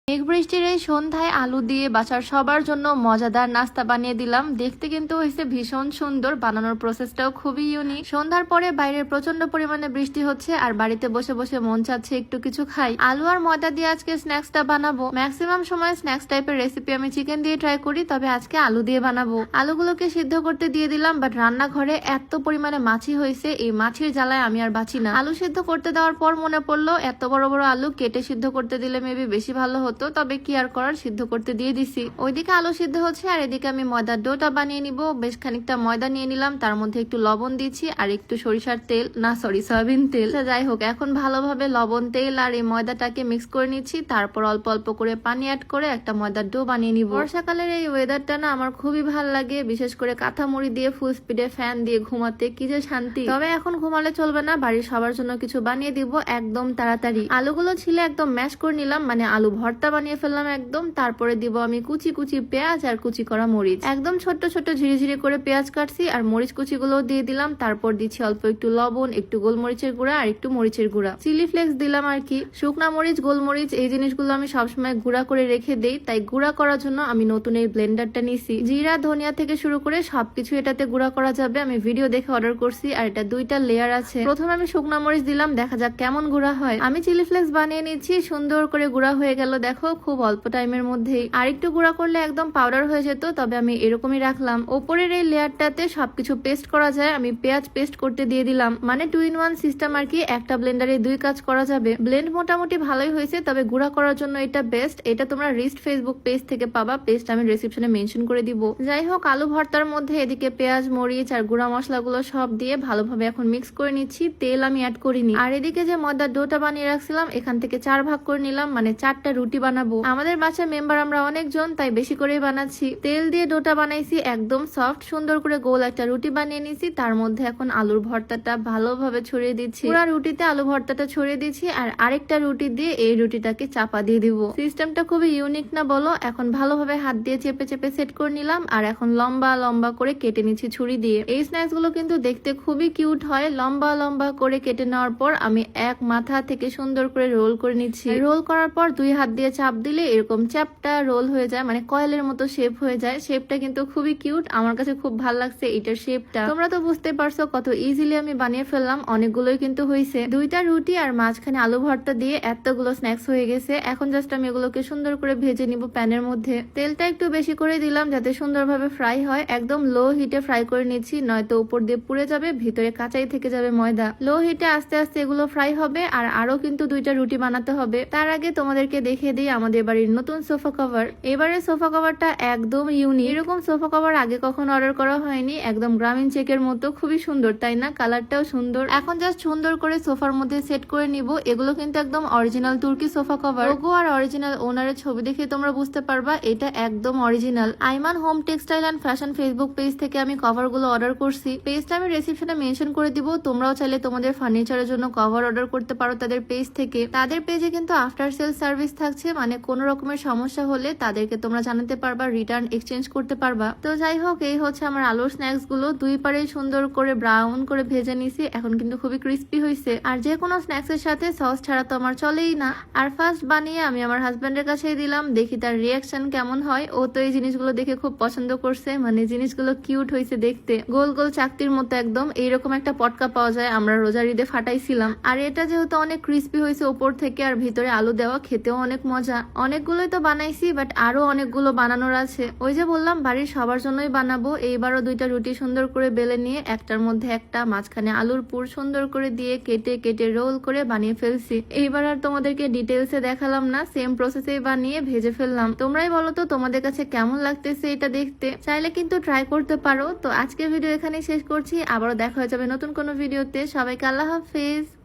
মেঘ বৃষ্টির এই সন্ধ্যায় আলু দিয়ে বাসার সবার জন্য মজাদার নাস্তা বানিয়ে দিলাম। দেখতে কিন্তু হয়েছে ভীষণ সুন্দর, বানানোর প্রসেসটাও খুবই ইউনিক। সন্ধ্যার পরে বাইরে প্রচন্ড পরিমাণে বৃষ্টি হচ্ছে আর বাড়িতে বসে বসে মন চাচ্ছে একটু কিছু খাই। আলু আর ময়দা দিয়ে আজকে স্ন্যাক্সটা বানাবো। ম্যাক্সিমাম সময় স্ন্যাক্স টাইপের রেসিপি আমি চিকেন দিয়ে ট্রাই করি, তবে আজকে আলু দিয়ে বানাবো। আলুগুলোকে সিদ্ধ করতে দিয়ে দিলাম, বাট রান্নাঘরে এত পরিমাণে মাছি হয়েছে, এই মাছির জ্বালায় আমি আর বাঁচি না। আলু সিদ্ধ করতে দেওয়ার পর মনে পড়লো এত বড় বড় আলু কেটে সিদ্ধ করতে দিলে মেবি বেশি ভালো হতো, তবে কি আর করার, সিদ্ধ করতে দিয়ে দিছি। ওইদিকে আলু সিদ্ধ হচ্ছে আর এদিকে আমি ময়দার ডোটা বানিয়ে নিব। বেশ খানিকটা ময়দা নিয়ে নিলাম, তার মধ্যে একটু লবণ দিচ্ছি আর একটু সরিষার তেল, না সরি সয়াবিন তেল। যাই হোক, এখন ভালোভাবে লবণ, তেল আর এই ময়দাটাকে মিক্স করে নিচ্ছি। তারপর অল্প অল্প করে পানি অ্যাড করে একটা ময়দার ডো বানিয়ে নিব। বর্ষাকালের এই ওয়েদারটা না আমার খুবই ভালো লাগে, বিশেষ করে কাঁথা মুড়ি দিয়ে ফুল স্পিডে ফ্যান দিয়ে ঘুমাতে কি যে শান্তি। তবে এখন ঘুমালে চলবে না, বাড়ির সবার জন্য কিছু বানিয়ে দিব একদম তাড়াতাড়ি। আলুগুলো ছিলে একদম ম্যাশ করে নিলাম, মানে আলু ভর্তা বানিয়ে ফেললাম একদম। তারপরে দিব আমি কুচি কুচি পেঁয়াজ আর কুচি করা মরিচ, একদম ছোট্ট ছোট্ট ঝিরিঝিরি করে পেঁয়াজ কাটছি আর মরিচ কুচি গুলো দিয়ে দিলাম। তারপর দিচ্ছি অল্প একটু লবণ, একটু গোলমরিচের গুঁড়া আর একটু মরিচের গুঁড়া, চিলি ফ্লেক্স দিলাম আর কি। শুকনা মরিচ, গোলমরিচ এই জিনিসগুলো আমি সবসময় গুঁড়া করে রেখে দেই, তাই গুঁড়া করার জন্য আমি নতুন এই ব্লেন্ডারটা নিছি। জিরা, ধনিয়া থেকে শুরু করে সবকিছু এটাতে গুঁড়া করা যাবে। আমি ভিডিও দেখে অর্ডার করছি আর এটা দুইটা লেয়ার আছে। প্রথমে আমি শুকনা মরিচ দিলাম, দেখা যাক কেমন গুঁড়া হয়। আমি চিলি ফ্লেক্স বানিয়ে নিচ্ছি, সুন্দর করে গুঁড়া হয়ে গেল দেখো, খুব অল্প টাইমের মধ্যেই। আর একটু গুঁড়া করলে একদম পাউডার হয়ে যেত, তবে আমি এরকমই রাখলাম। ওপরের এই লেয়ারটাতে সবকিছু পেস্ট করা যায়, আমি পেঁয়াজ পেস্ট করতে দিয়ে দিলাম, মানে 2 in 1 সিস্টেম আর কি, একটা ব্লেন্ডারে দুই কাজ করা যাবে। ব্লেন্ড মোটামুটি ভালোই হয়েছে, তবে গুঁড়া করার জন্য এটা বেস্ট। এটা তোমরা রিস্ট ফেসবুক পেজ থেকে পাবা, পেজটা আমি ডেসক্রিপশনে মেনশন করে দিব। যাই হোক, আলু ভর্তার মধ্যে এদিকে পেঁয়াজ, মরিচ আর গুঁড়া মশলাগুলো সব দিয়ে ভালোভাবে এখন মিক্স করে নিচ্ছি। তেল আমি অ্যাড করিনি। আর এদিকে যে ময়দার ডোটা বানিয়ে রাখছিলাম, এখান থেকে 4 ভাগ করে নিলাম, মানে 4টা রুটি বানাবো। আমাদের বাসায় মেম্বার আমরা অনেকজন, তাই বেশি করেই বানাচ্ছি। তেল দিয়ে ডোটা বানাইছি একদম সফট, সুন্দর করে গোল একটা রুটি বানিয়ে নিছি। তার মধ্যে এখন আলুর ভর্তাটা ভালোভাবে ছড়িয়ে দিচ্ছি, পুরো রুটিতে আলু ভর্তাটা ছড়িয়ে দিচ্ছি আর আরেকটা রুটি দিয়ে এই রুটিটাকে চাপা দিয়ে দিব। সিস্টেমটা খুবই ইউনিক না বলো? এখন ভালোভাবে হাত দিয়ে চেপে চেপে সেট করে নিলাম আর এখন লম্বা লম্বা করে কেটে নিচ্ছি ছুরি দিয়ে। এই স্ন্যাক্স গুলো কিন্তু দেখতে খুবই কিউট হয়। লম্বা লম্বা করে কেটে নেওয়ার পর আমি এক মাথা থেকে সুন্দর করে রোল করে নিচ্ছি। রোল করার পর 2 হাত দিয়ে চাপ দিলে এরকম চ্যাপটা রোল হয়ে যায়, মানে কয়েলের মতো শেপ হয়ে যায়। শেপটা কিন্তু খুবই কিউট, আমার কাছে খুব ভালো লাগছে এটার শেপটা। তোমরা তো বুঝতে পারছো কত ইজিলি আমি বানিয়ে ফেললাম, অনেকগুলোই কিন্তু হয়েছে। 2টা রুটি আর মাঝখানে আলু ভর্তা দিয়ে এতগুলো স্ন্যাক্স হয়ে গেছে। এখন জাস্ট আমি এগুলোকে সুন্দর করে ভেজে নিব প্যানের মধ্যে। তেলটা একটু বেশি করে দিলাম যাতে সুন্দরভাবে ফ্রাই হয়। একদম লো হিটে ফ্রাই করে নিচ্ছি, নয়তো উপর দিয়ে পুড়ে যাবে, ভিতরে কাঁচাই থেকে যাবে ময়দা। লো হিটে আস্তে আস্তে এগুলো ফ্রাই হবে আর আরো কিন্তু 2টা রুটি বানাতে হবে। তার আগে তোমাদেরকে দেখিয়ে দিই আমাদের বাড়ির নতুন সোফা কভার। এবারে সোফা কভারটা একদম ইউনিক, এরকম সোফা কভার আগে কখনো অর্ডার করা হয়নি। একদম গ্রামীণ চেকের মতো, খুবই সুন্দর তাই না? কালারটাও সুন্দর। এখন জাস্ট সুন্দর করে সোফার মধ্যে সেট করে নিব। এগুলো কিন্তু একদম অরিজিনাল তুর্কি সোফা কভার। লোগো আর অরিজিনাল ওনারের ছবি দেখে তোমরা বুঝতে পারবা এটা একদম original. Aiman home textile and fashion facebook page থেকে আমি কভার গুলো অর্ডার করছি। পেজটা আমি ডেসক্রিপশনে মেনশন করে দিব। তোমরাও চাইলে তোমাদের ফার্নিচারের জন্য কভার অর্ডার করতে পারো তাদের পেজ থেকে। তাদের পেজে কিন্তু আফটার সেল সার্ভিস থাকছে, মানে কোনো রকমের সমস্যা হলে তাদেরকে তোমরা জানাতে পারবা, রিটার্ন এক্সচেঞ্জ করতে পারবা। তো যাই হোক, এই হচ্ছে আমার আলুর স্ন্যাক্স গুলো। 2 পারে সুন্দর করে ব্রাউন করে ভেজে নিছি, এখন কিন্তু খুবই ক্রিস্পি হয়েছে। আর যে কোনো স্ন্যাক্স এর সাথে সস ছাড়া তো আমার চলেই না। আর ফার্স্ট বানিয়ে আমি আমার হাজবেন্ডের কাছেই দিলাম, দেখি তার রিয়াকশন কেমন হয়। ও তো এই জিনিসগুলো দেখে খুব পছন্দ করছে, মানে জিনিসগুলো কিউট হয়েছে দেখতে। গোল গোল চাকতির মতো একদম এইরকম একটা পটকা পাওয়া যায়, আমরা রোজার ঈদে ফাটাইছিলাম। আর এটা যেহেতু অনেক ক্রিস্পি হয়েছে উপর থেকে আর ভিতরে আলু দেওয়া, খেতেও অনেক মজা। অনেকগুলোই তো বানাইছি, বাট আরো অনেকগুলো বানানোর আছে। ওই যে বললাম বাড়ির সবার জন্যই বানাবো। এইবারও 2টা রুটি সুন্দর করে বেলে নিয়ে একটার মধ্যে একটা, মাঝখানে আলুর পুর সুন্দর করে দিয়ে কেটে কেটে রোল করে বানিয়ে ফেলছি। এইবার আর তোমাদেরকে ডিটেলসে দেখালাম না, সেম প্রসেসে বানিয়ে ভেজে ফেললাম। তোমরাই বলো তো তোমাদের কাছে কেমন লাগতেছে এটা দেখতে। চাইলে কিন্তু ট্রাই করতে পারো। তো আজকের ভিডিও এখানেই শেষ করছি, আবারও দেখা হয়ে যাবে নতুন কোনো ভিডিওতে। সবাইকে আল্লাহ হাফেজ।